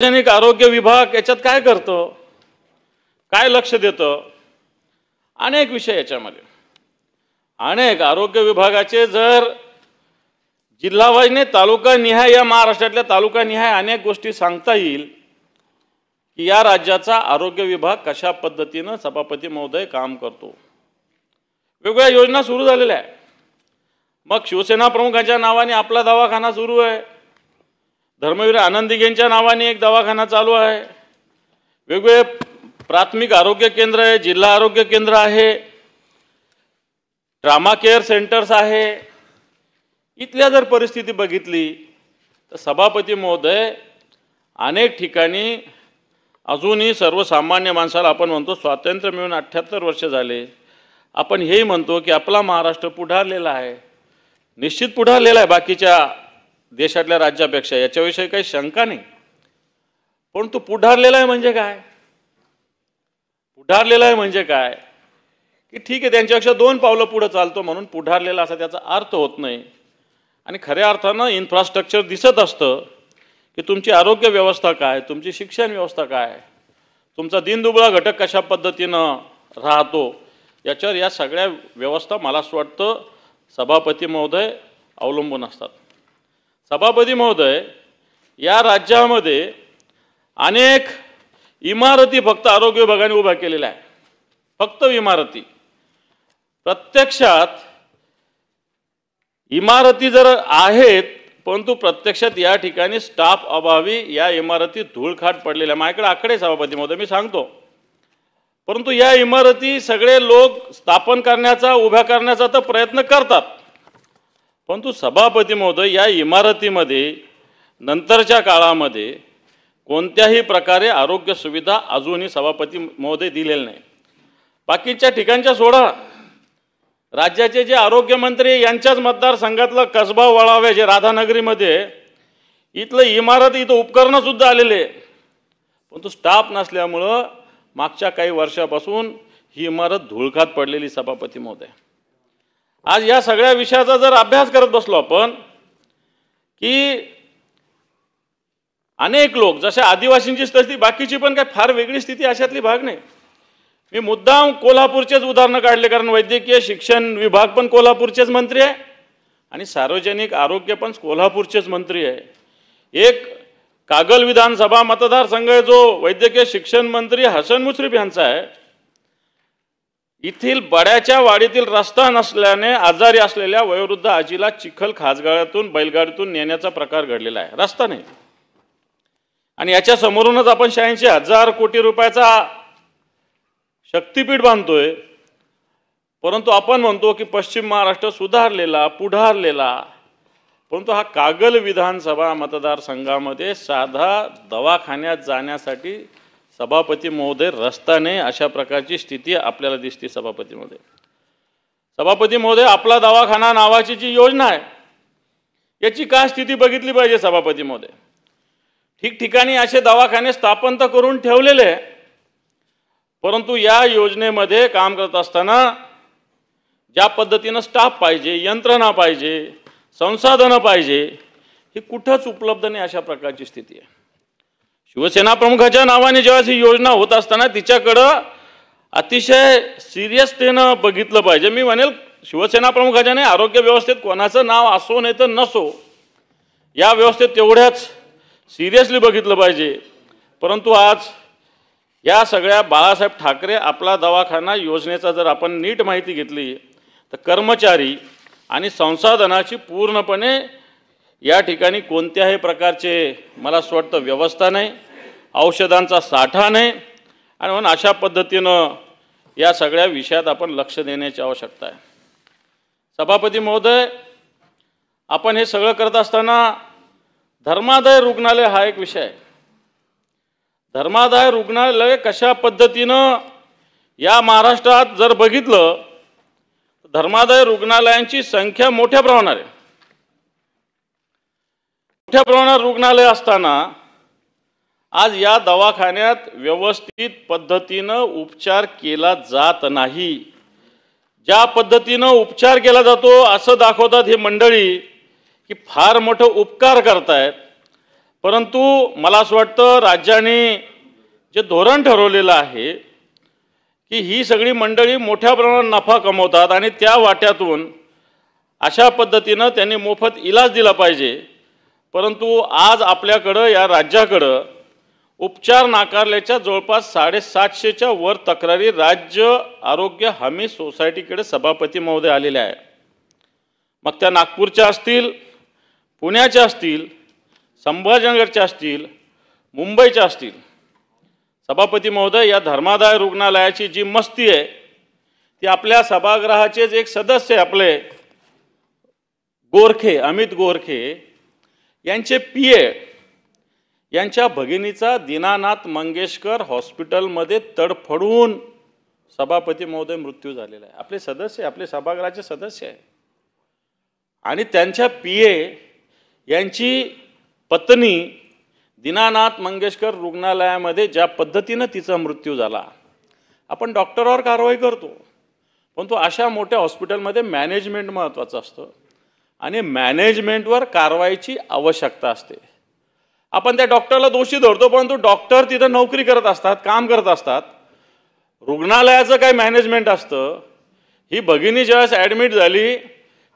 सार्वजनिक आरोग्य विभाग याच्यात काय करतो, काय लक्ष देतं, अनेक विषय याच्यामध्ये अनेक आरोग्य विभागाचे जर जिल्हावाईने तालुका निहाय या महाराष्ट्रातल्या तालुका निहाय अनेक गोष्टी सांगता येईल की या राज्याचा आरोग्य विभाग कशा पद्धतीने सभापती महोदय काम करतो। वेगवेगळ्या योजना सुरू झालेल्या आहेत। मग शिवसेना प्रमुखांच्या नावाने आपला दवाखाना सुरू आहे, धर्मवीर आनंदीगेंच्या नावाने एक दवाखाना चालू आहे, वेगवेगळे प्राथमिक आरोग्य केंद्र आहे, जिल्हा आरोग्य केंद्र आहे, ट्रामा केअर सेंटर्स आहे। इथल्या जर परिस्थिती बघितली तर सभापती महोदय अनेक ठिकाणी अजूनही सर्वसामान्य माणसाला आपण म्हणतो स्वातंत्र्य मिळून 78 वर्ष झाले, आपण हेही म्हणतो की आपला महाराष्ट्र पुढारलेला आहे, निश्चित पुढारलेला आहे बाकीच्या देशातल्या राज्यापेक्षा, याच्याविषयी काही शंका नाही। पण तो पुढारलेला आहे म्हणजे काय? पुढारलेला आहे म्हणजे काय की ठीक आहे त्यांच्यापेक्षा 2 पावलं पुढे चालतो म्हणून पुढारलेला असा त्याचा अर्थ होत नाही। आणि खऱ्या अर्थानं इन्फ्रास्ट्रक्चर दिसत असतं की तुमची आरोग्य व्यवस्था काय, तुमची शिक्षण व्यवस्था काय, तुमचा दीनदुबळा घटक कशा पद्धतीनं राहतो, याच्यावर या सगळ्या व्यवस्था मला असं वाटतं सभापती महोदय अवलंबून असतात। सभापती महोदय या राज्यामध्ये अनेक इमारती फक्त आरोग्य विभागाने उभ्या केलेल्या आहे, फक्त इमारती। प्रत्यक्षात इमारती जर आहेत परंतु प्रत्यक्षात या ठिकाणी स्टाफ अभावी या इमारती धूळखाट पडलेल्या। माझ्याकडे आकडे सभापती महोदय मी सांगतो, परंतु या इमारती सगळे लोक स्थापन करण्याचा उभ्या करण्याचा तर प्रयत्न करतात, परंतु सभापती महोदय या इमारतीमध्ये नंतरच्या काळामध्ये कोणत्याही प्रकारे आरोग्य सुविधा अजूनही सभापती महोदय दिलेले नाही। बाकीच्या ठिकाणच्या सोडा, राज्याचे जे आरोग्यमंत्री यांच्याच मतदारसंघातलं कसबा वळावे जे राधानगरीमध्ये इथलं इमारत इथं उपकरणं सुद्धा आलेले, परंतु स्टाफ नसल्यामुळं मागच्या काही वर्षापासून ही इमारत धूळखात पडलेली सभापती महोदय। आज या सगळ्या विषयाचा जर अभ्यास करत बसलो आपण की अनेक लोक जसे आदिवासींची स्थिती बाकीची पण काही फार वेगळी स्थिती अशातली भाग नाही। मी मुद्दाम कोल्हापूरचेच उदाहरण काढले कारण वैद्यकीय शिक्षण विभाग पण कोल्हापूरचेच मंत्री आहे आणि सार्वजनिक आरोग्य पण कोल्हापूरचेच मंत्री आहे। एक कागल विधानसभा मतदारसंघ जो वैद्यकीय शिक्षण मंत्री हसन मुश्रीफ यांचा आहे, इथील बड्याच्या वाडीतील रस्ता नसल्याने आजारी असलेल्या वयोवृद्ध आजीला चिखल खासगाळ्यातून बैलगाडीतून नेण्याचा प्रकार घडलेला आहे, रस्ता नाही। आणि याच्या समोरूनच आपण 86,000 कोटी रुपयाचा शक्तीपीठ बांधतोय, परंतु आपण म्हणतो की पश्चिम महाराष्ट्र सुधारलेला पुढारलेला, परंतु हा कागल विधानसभा मतदारसंघामध्ये साधा दवाखान्यात जाण्यासाठी सभापती महोदय रस्ता नाही, अशा प्रकारची स्थिती आपल्याला दिसते। सभापती महोदय आपला दवाखाना नावाची जी योजना आहे याची काय स्थिती बघितली पाहिजे सभापती महोदय। ठिकठिकाणी असे दवाखाने स्थापन तर करून ठेवलेले आहे, परंतु या योजनेमध्ये काम करत असताना ज्या पद्धतीनं स्टाफ पाहिजे, यंत्रणा पाहिजे, संसाधनं पाहिजे, ही कुठंच उपलब्ध नाही, अशा प्रकारची स्थिती आहे। शिवसेना प्रमुखाच्या नावाने जेव्हा ही योजना होत असताना तिच्याकडं अतिशय सिरियसतेनं बघितलं पाहिजे। मी म्हणेल शिवसेना प्रमुखाच्या नाही, आरोग्य व्यवस्थेत कोणाचं नाव असो नाही तर नसो, या व्यवस्थेत तेवढ्याच सिरियसली बघितलं पाहिजे। परंतु आज या सगळ्या बाळासाहेब ठाकरे आपला दवाखाना योजनेचा जर आपण नीट माहिती घेतली तर कर्मचारी आणि संसाधनाची पूर्णपणे या ठिकाणी कोणत्याही प्रकारचे मला असं वाटतं व्यवस्था नाही, औषधांचा साठा नाही, आणि म्हणून अशा पद्धतीनं या सगळ्या विषयात आपण लक्ष देण्याची आवश्यकता आहे। सभापती महोदय, आपण हे सगळं करत असताना धर्मादाय रुग्णालय हा एक विषय आहे। धर्मादाय रुग्णालय कशा पद्धतीनं या महाराष्ट्रात जर बघितलं तर धर्मादाय रुग्णालयांची संख्या मोठ्या प्रमाणात आहे। मोठ्या प्रमाणात रुग्णालय असताना आज या दवाखान्यात व्यवस्थित पद्धतीनं उपचार केला जात नाही। ज्या पद्धतीनं उपचार केला जातो असं दाखवतात ही मंडळी की फार मोठं उपकार करतायत, परंतु मला असं वाटतं राज्याने जे धोरण ठरवलेलं आहे की ही सगळी मंडळी मोठ्या प्रमाणात नफा कमवतात आणि त्या वाट्यातून अशा पद्धतीनं त्यांनी मोफत इलाज दिला पाहिजे। परंतु आज आपल्याकडं या राज्याकडं उपचार नाकारल्याच्या जवळपास 750च्या वर तक्रारी राज्य आरोग्य हमी सोसायटीकडे सभापती महोदय आलेल्या आहे। मग त्या नागपूरच्या असतील, पुण्याच्या असतील, संभाजीनगरच्या असतील, मुंबईच्या असतील। सभापती महोदय, या धर्मादाय रुग्णालयाची जी मस्ती आहे ती आपल्या सभागृहाचेच एक सदस्य आपले गोरखे, अमित गोरखे यांचे पीए यांच्या भगिनीचा दीनानाथ मंगेशकर हॉस्पिटलमध्ये तडफडून सभापती महोदय मृत्यू झालेला आहे। आपले सदस्य, आपले सभागृहाचे सदस्य आहे आणि त्यांच्या पीए यांची पत्नी दीनानाथ मंगेशकर रुग्णालयामध्ये ज्या पद्धतीनं तिचा मृत्यू झाला, आपण डॉक्टरवर कारवाई करतो, परंतु अशा मोठ्या हॉस्पिटलमध्ये मॅनेजमेंट महत्त्वाचं असतं आणि मॅनेजमेंटवर कारवाईची आवश्यकता असते। आपण त्या डॉक्टरला दोषी धरतो, परंतु डॉक्टर तिथं नोकरी करत असतात, काम करत असतात। रुग्णालयाचं काय मॅनेजमेंट असतं। ही भगिनी ज्यावेळेस ॲडमिट झाली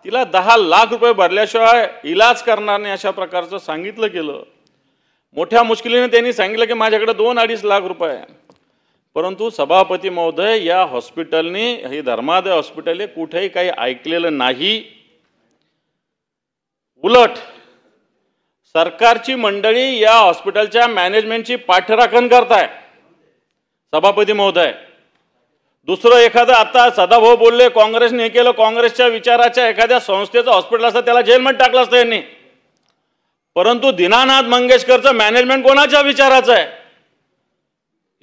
तिला 10 लाख रुपये भरल्याशिवाय इलाज करणार नाही अशा प्रकारचं सांगितलं गेलं। मोठ्या मुश्किलीने त्यांनी सांगितलं की माझ्याकडे 2-2.5 लाख रुपये आहे, परंतु सभापती महोदय या हॉस्पिटलने, हे धर्मादाय हॉस्पिटल हे कुठेही काही ऐकलेलं नाही। उलट सरकारची मंडळी या हॉस्पिटलच्या मॅनेजमेंटची पाठराखण करताय सभापती महोदय। दुसरं एखादं, आता सदाभाऊ बोलले काँग्रेसने हे केलं, काँग्रेसच्या विचाराच्या एखाद्या संस्थेचं हॉस्पिटल असतं त्याला जेलमध्ये टाकलं असतं यांनी, परंतु दीनानाथ मंगेशकरचं मॅनेजमेंट कोणाच्या विचाराचं आहे?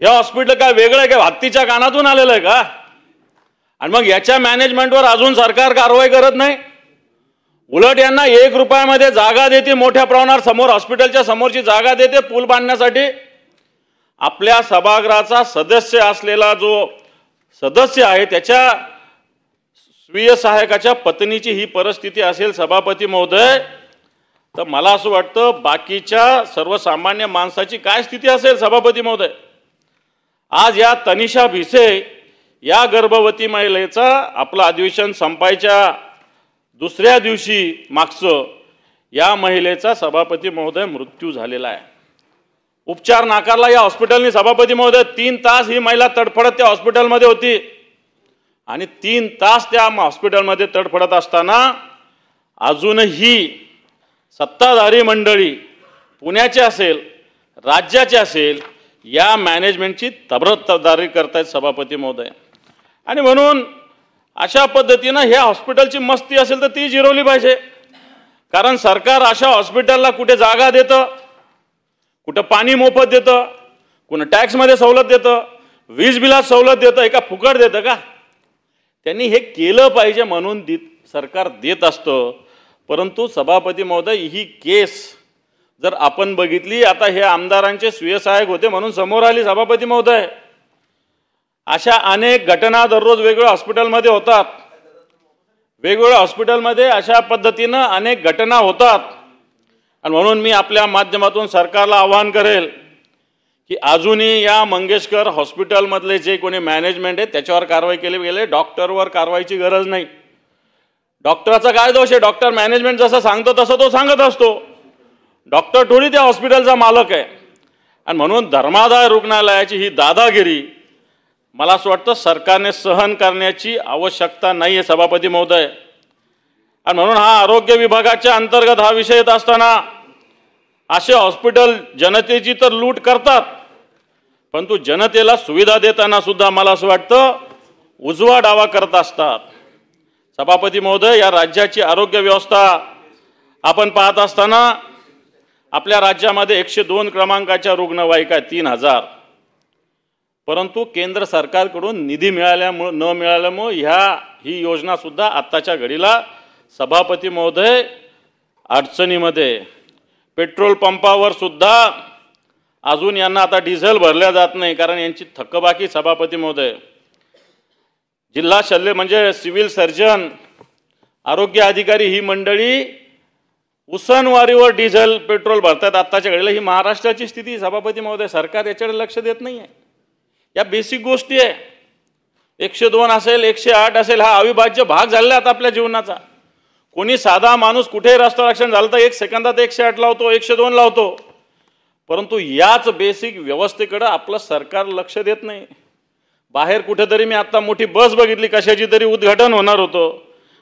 या हॉस्पिटल काय वेगळं आहे का? हत्तीच्या कानातून आलेलं आहे का? आणि मग याच्या मॅनेजमेंटवर अजून सरकार कारवाई करत नाही। उलट यांना 1 रुपयामध्ये जागा देते, मोठ्या प्रमाणावर समोर हॉस्पिटलच्या समोरची जागा देते पूल बांधण्यासाठी। आपल्या सभागृहाचा सदस्य असलेला जो सदस्य आहे त्याच्या स्वीय सहायकाच्या पत्नीची ही परिस्थिती असेल सभापती महोदय, तर मला असं वाटतं बाकीच्या सर्वसामान्य माणसाची काय स्थिती असेल सभापती महोदय। आज या तनिषा भिसे या गर्भवती महिलेचा आपलं अधिवेशन संपायच्या दुसऱ्या दिवशी मागचं या महिलेचा सभापती महोदय मृत्यू झालेला आहे। उपचार नाकारला या हॉस्पिटलने सभापती महोदय। 3 तास ही महिला तडफडत त्या हॉस्पिटलमध्ये होती आणि 3 तास त्या हॉस्पिटलमध्ये तडफडत असताना अजूनही सत्ताधारी मंडळी पुण्याचे असेल, राज्याचे असेल, या मॅनेजमेंटची तबरदारी करतायत सभापती महोदय। आणि म्हणून अशा पद्धतीनं ह्या हॉस्पिटलची मस्ती असेल तर ती जिरवली पाहिजे, कारण सरकार अशा हॉस्पिटलला कुठे जागा देतं, कुठं पाणी मोफत देतं, कुठं टॅक्समध्ये सवलत देतं, वीज बिलात सवलत देतं, एका फुकट देतं का? त्यांनी हे केलं पाहिजे म्हणून सरकार देत असतं। परंतु सभापती महोदय, ही केस जर आपण बघितली, आता हे आमदारांचे स्वीय सहायक होते म्हणून समोर आली सभापती महोदय। अशा अनेक घटना दररोज वेगवेगळ्या हॉस्पिटलमध्ये होतात, वेगवेगळ्या हॉस्पिटलमध्ये अशा पद्धतीनं अनेक घटना होतात। आणि म्हणून मी आपल्या माध्यमातून सरकारला आवाहन करेल की अजूनही या मंगेशकर हॉस्पिटलमधले जे कोणी मॅनेजमेंट आहे त्याच्यावर कारवाई केली गेली, डॉक्टरवर कारवाईची गरज नाही। डॉक्टरचा काय दोष आहे? डॉक्टर मॅनेजमेंट जसं सांगतो तसं तो सांगत असतो, डॉक्टर थोडी त्या हॉस्पिटलचा मालक आहे। आणि म्हणून धर्मादाय रुग्णालयाची ही दादागिरी मला असं वाटतं सरकारने सहन करण्याची आवश्यकता नाही आहे सभापती महोदय। आणि म्हणून हा आरोग्य विभागाच्या अंतर्गत हा विषय येत असताना असे हॉस्पिटल जनतेची तर लूट करतात, परंतु जनतेला सुविधा देताना सुद्धा मला असं वाटतं उजवा डावा करत असतात। सभापती महोदय, या राज्याची आरोग्य व्यवस्था आपण पाहत असताना आपल्या राज्यामध्ये 102 क्रमांकाच्या रुग्णवाहिका 3000, परंतु केंद्र सरकारकडून निधी मिळाल्यामुळे न मिळाल्यामुळे ही योजना सुद्धा आत्ताच्या घडीला सभापती महोदय अडचणीमध्ये। पेट्रोल पंपावर सुद्धा अजून यांना आता डिझेल भरल्या जात नाही, कारण यांची थकबाकी सभापती महोदय। जिल्हा शल्य म्हणजे सिव्हिल सर्जन, आरोग्य अधिकारी ही मंडळी उसनवारीवर डिझेल पेट्रोल भरतात आत्ताच्या घडीला, ही महाराष्ट्राची स्थिती सभापती महोदय. सरकार याच्याकडे लक्ष देत नाही आहे. या बेसिक गोष्टी आहे. 102 असेल, 108 असेल, हा अविभाज्य भाग झालेला आहे आपल्या जीवनाचा. कोणी साधा माणूस कुठेही रस्ता रक्षण झालं तर 1 सेकंदात 108 लावतो, 102 लावतो. परंतु याच बेसिक व्यवस्थेकडे आपलं सरकार लक्ष देत नाही. बाहेर कुठेतरी मी आता मोठी बस बघितली, कशाची तरी उद्घाटन होणार होतं,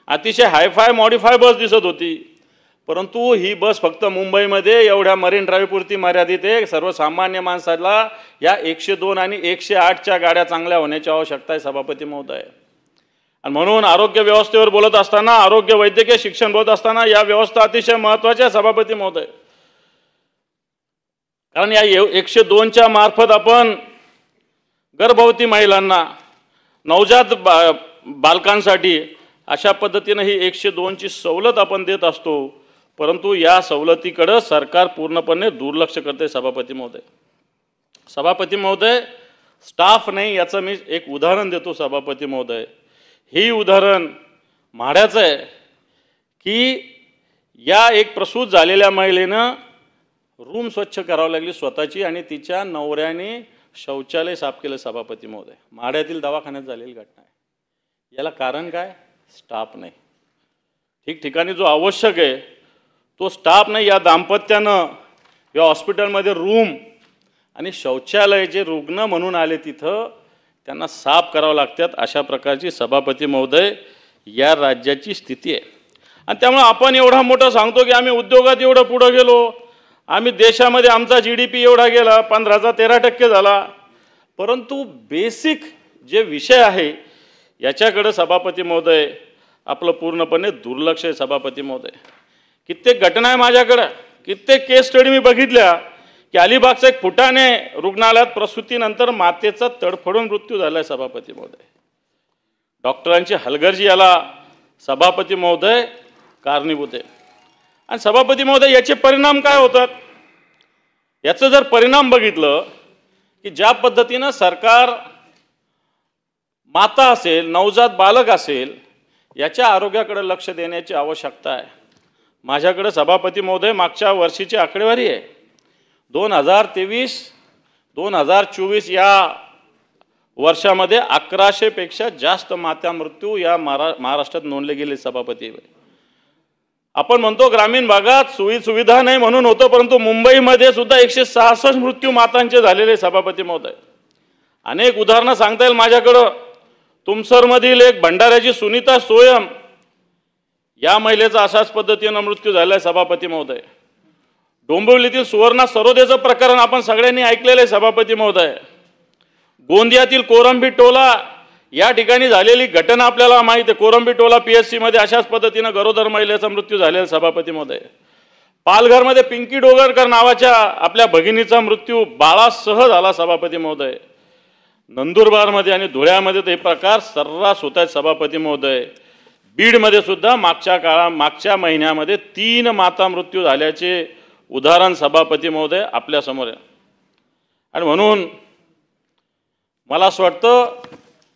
अतिशय हायफाय मॉडिफाय बस दिसत होती. परंतु ही बस फक्त मुंबईमध्ये एवढ्या मरीन ड्राईव्हपुरती मर्यादित आहे. सर्वसामान्य माणसाला या 102 आणि 108च्या गाड्या चांगल्या होण्याची आवश्यकता आहे सभापती महोदय. आणि म्हणून आरोग्य व्यवस्थेवर बोलत असताना, आरोग्य वैद्यकीय शिक्षण बोलत असताना या व्यवस्था अतिशय महत्त्वाच्या आहे सभापती महोदय. कारण या 102च्या मार्फत आपण गर्भवती महिलांना, नवजात बालकांसाठी अशा पद्धतीने ही 102ची सवलत आपण देत असतो. परंतु या सवलतीकडे सरकार पूर्णपणे दुर्लक्ष करते सभापती महोदय. सभापती महोदय, स्टाफ नाही याचं मी एक उदाहरण देतो सभापती महोदय. हे उदाहरण म्हाड्याचं आहे की या एक प्रसूत झालेल्या महिलेनं रूम स्वच्छ करावं लागली स्वतःची आणि तिच्या नवऱ्याने शौचालय साफ केलं सभापती महोदय. म्हाड्यातील दवाखान्यात झालेली घटना आहे. याला कारण काय? स्टाफ नाही. ठिकठिकाणी जो आवश्यक आहे तो स्टाफ नाही. या दाम्पत्यानं या हॉस्पिटलमध्ये रूम आणि शौचालय जे रुग्ण म्हणून आले तिथं त्यांना साफ करावं लागतात. अशा प्रकारची सभापती महोदय या राज्याची स्थिती आहे. आणि त्यामुळे आपण एवढा मोठा सांगतो की आम्ही उद्योगात एवढं पुढे गेलो, आम्ही देशामध्ये आमचा GDP एवढा गेला, 15-13% झाला. परंतु बेसिक जे विषय आहे याच्याकडे सभापती महोदय आपलं पूर्णपणे दुर्लक्ष आहे सभापती महोदय. कित्येक घटना आहे माझ्याकडं, कित्येक केस स्टडी मी बघितल्या की अलिबागचा एक फुटाणे रुग्णालयात प्रसूतीनंतर मातेचा तडफडून मृत्यू झाला आहे सभापती महोदय. डॉक्टरांची हलगर्जी याला सभापती महोदय कारणीभूत आहे. आणि सभापती महोदय याचे परिणाम काय होतात? याचं जर परिणाम बघितलं की ज्या पद्धतीनं सरकार माता असेल, नवजात बालक असेल, याच्या आरोग्याकडे लक्ष देण्याची आवश्यकता आहे. माझ्याकडे सभापती महोदय मागच्या वर्षीची आकडेवारी आहे. 2023-2024 या वर्षामध्ये 1100 पेक्षा जास्त माता मृत्यू या महाराष्ट्रात नोंदले गेले सभापती. आपण म्हणतो ग्रामीण भागात सुविधा नाही म्हणून होतं, परंतु मुंबईमध्ये सुद्धा 166 मृत्यू मातांचे झालेले सभापती महोदय. अनेक उदाहरणं सांगता येईल माझ्याकडं. तुमसरमधील एक भंडाऱ्याची सुनीता सोयम या महिलेचा अशाच पद्धतीनं मृत्यू झाला आहे सभापती महोदय. डोंबिवलीतील सुवर्णा सरोदेचं प्रकरण आपण सगळ्यांनी ऐकलेलं आहे सभापती महोदय. गोंदियातील कोरंबी टोला या ठिकाणी झालेली घटना आपल्याला माहिती आहे. कोरंबी टोला PSC मध्ये अशाच पद्धतीनं गरोदर महिलेचा मृत्यू झालेला सभापती महोदय. पालघरमध्ये पिंकी डोगरकर नावाच्या आपल्या भगिनीचा मृत्यू बाळासह झाला सभापती महोदय. नंदुरबारमध्ये आणि धुळ्यामध्ये हे प्रकार सर्रास होत आहेत सभापती महोदय. बीडमध्ये सुद्धा मागच्या महिन्यामध्ये 3 माता मृत्यू झाल्याचे उदाहरण सभापती महोदय आपल्यासमोर आहे. आणि म्हणून मला असं वाटतं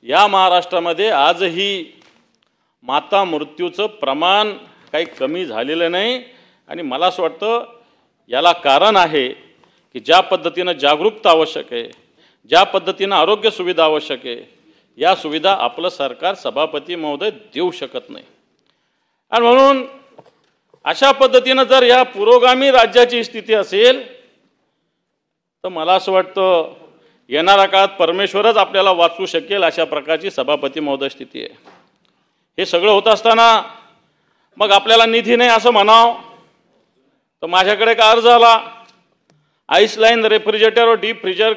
या महाराष्ट्रामध्ये आजही माता मृत्यूचं प्रमाण काही कमी झालेलं नाही. आणि मला असं वाटतं याला कारण आहे की ज्या पद्धतीनं जागरूकता आवश्यक आहे, ज्या पद्धतीनं आरोग्य सुविधा आवश्यक आहे, या सुविधा आपलं सरकार सभापती महोदय देऊ शकत नाही. आणि म्हणून अशा पद्धतीनं जर या पुरोगामी राज्याची स्थिती असेल तर मला असं वाटतं येणाऱ्या काळात परमेश्वरच आपल्याला वाचवू शकेल अशा प्रकारची सभापती महोदय स्थिती आहे. हे सगळं होत असताना मग आपल्याला निधी नाही असं म्हणावं तर माझ्याकडे एक अर्ज आला. आईसलाईन रेफ्रिजरेटर व डीप फ्रीजर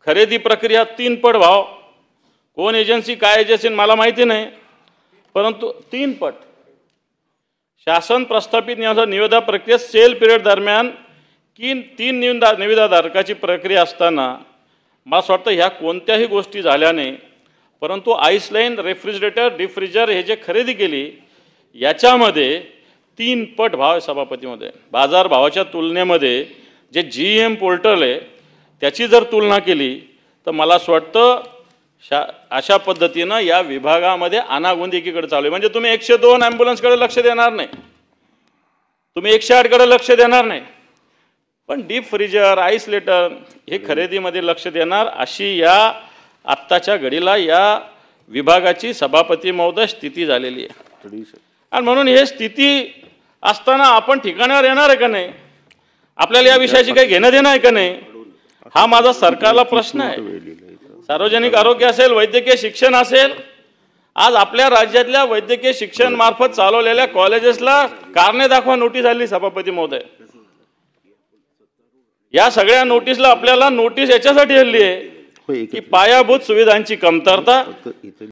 खरेदी प्रक्रिया 3 पट भाव. कोण एजन्सी काय एजन्सी मला माहिती नाही, परंतु 3 पट शासन प्रस्थापित निविदा प्रक्रियेत सेल पिरियड दरम्यान 3 निविदाधारकाची प्रक्रिया असताना मला असं वाटतं ह्या कोणत्याही गोष्टी झाल्या नाही. परंतु आईसलाईन रेफ्रिजरेटर डीप फ्रीजर हे जे खरेदी केली याच्यामध्ये 3 पट भाव आहे सभापतीमध्ये. बाजार भावाच्या तुलनेमध्ये जे GM पोर्टल आहे त्याची जर तुलना केली तर मला असं वाटतं अशा पद्धतीनं या विभागामध्ये अनागोंदी एकीकडे चालू आहे. म्हणजे तुम्ही 102 ॲम्ब्युलन्सकडे लक्ष देणार नाही. तुम्ही 108 कडे लक्ष देणार नाही, पण डीप फ्रीजर, आईसलेटर हे खरेदीमध्ये लक्ष देणार अशी या आत्ताच्या घडीला या विभागाची सभापती महोदय स्थिती झालेली आहे. आणि म्हणून हे स्थिती असताना आपण ठिकाणावर येणार आहे का नाही, आपल्याला या विषयाची काही घेणं देणं आहे का नाही, हा माझा सरकारला प्रश्न आहे. सार्वजनिक आरोग्य असेल, वैद्यकीय शिक्षण असेल, आज आपल्या राज्यातल्या वैद्यकीय शिक्षण मार्फत चालवलेल्या कॉलेजेसला कारणे दाखवा नोटीस आली सभापती महोदय. या सगळ्या नोटीसला आपल्याला नोटीस याच्यासाठी हल्ली आहे की पायाभूत सुविधांची कमतरता